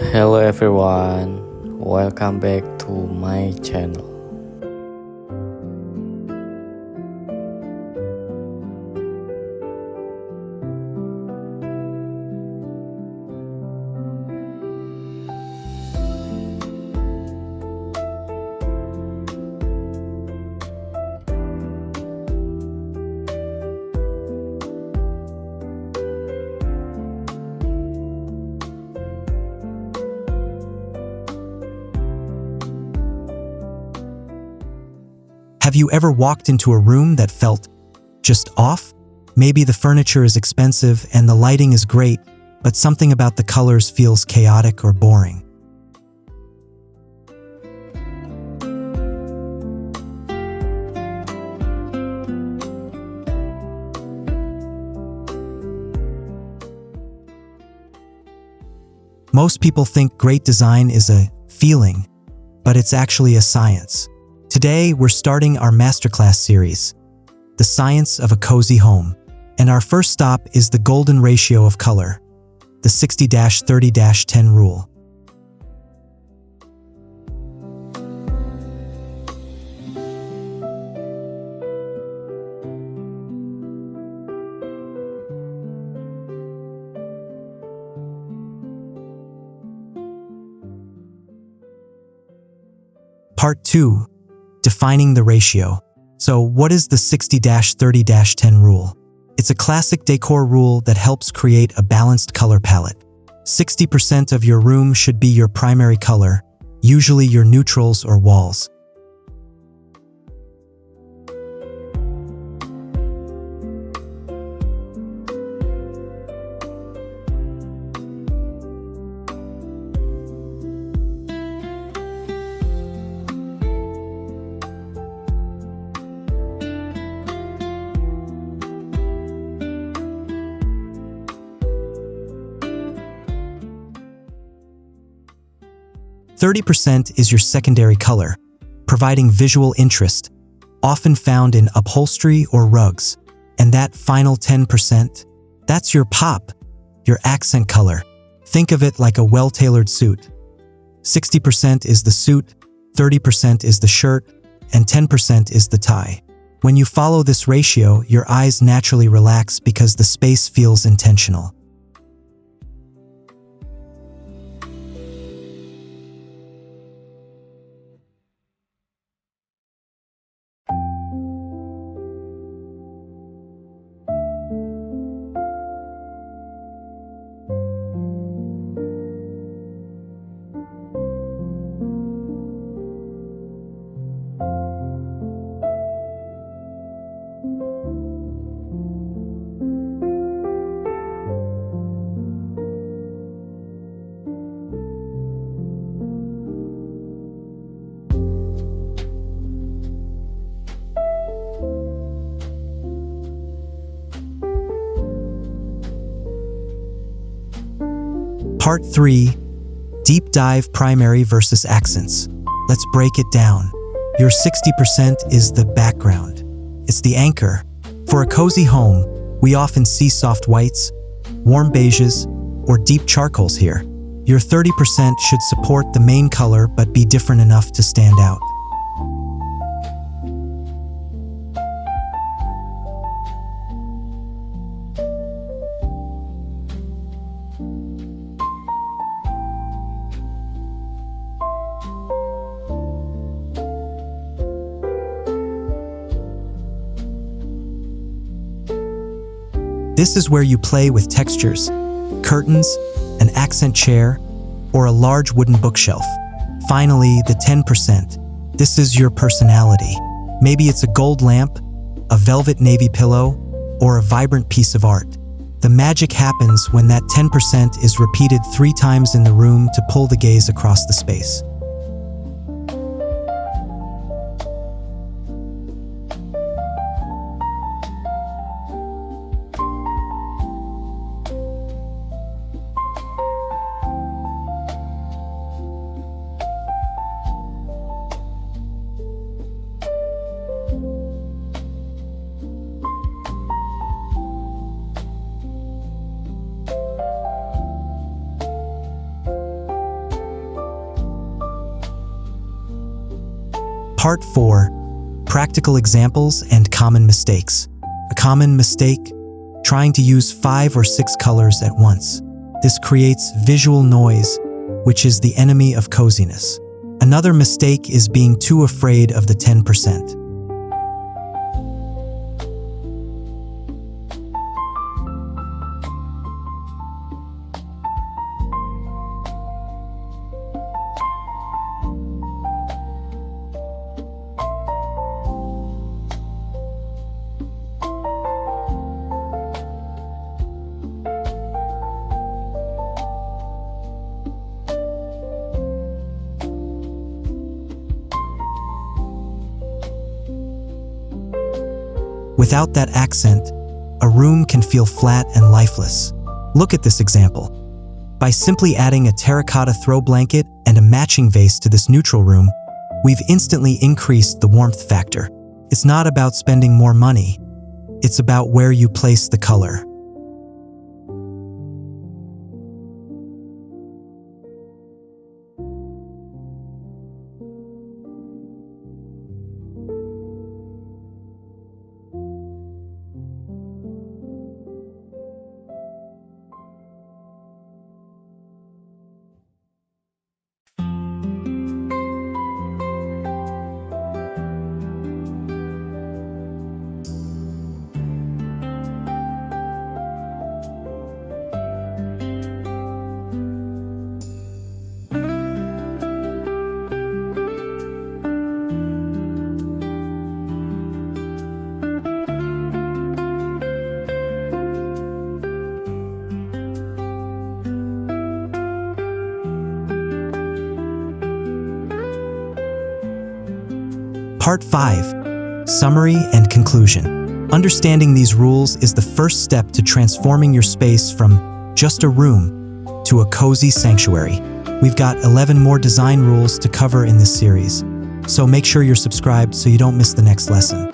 Hello everyone, welcome back to my channel. Have you ever walked into a room that felt just off? Maybe the furniture is expensive and the lighting is great, but something about the colors feels chaotic or boring. Most people think great design is a feeling, but it's actually a science. Today, we're starting our masterclass series, The Science of a Cozy Home, and our first stop is the golden ratio of color, the 60-30-10 rule. Part 2. Defining the ratio. So what is the 60-30-10 rule? It's a classic decor rule that helps create a balanced color palette. 60% of your room should be your primary color, usually your neutrals or walls. "30% is your secondary color, providing visual interest, often found in upholstery or rugs. And that final 10%, that's your pop, your accent color. Think of it like a well-tailored suit. 60% is the suit, 30% is the shirt, and 10% is the tie. When you follow this ratio, your eyes naturally relax because the space feels intentional." Part 3. Deep dive primary versus accents. Let's break it down. Your 60% is the background. It's the anchor. For a cozy home, we often see soft whites, warm beiges, or deep charcoals here. Your 30% should support the main color but be different enough to stand out. This is where you play with textures, curtains, an accent chair, or a large wooden bookshelf. Finally, the 10%. This is your personality. Maybe it's a gold lamp, a velvet navy pillow, or a vibrant piece of art. The magic happens when that 10% is repeated 3 times in the room to pull the gaze across the space. Part 4. Practical examples and common mistakes. A common mistake: trying to use 5 or 6 colors at once. This creates visual noise, which is the enemy of coziness. Another mistake is being too afraid of the 10%. Without that accent, a room can feel flat and lifeless. Look at this example. By simply adding a terracotta throw blanket and a matching vase to this neutral room, we've instantly increased the warmth factor. It's not about spending more money. It's about where you place the color. Part 5. Summary and conclusion. Understanding these rules is the first step to transforming your space from just a room to a cozy sanctuary. We've got 11 more design rules to cover in this series, so make sure you're subscribed so you don't miss the next lesson.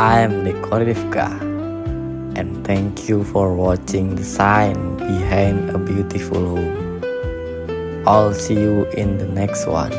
I am Decorifca, and thank you for watching the sign behind a beautiful home. I'll see you in the next one.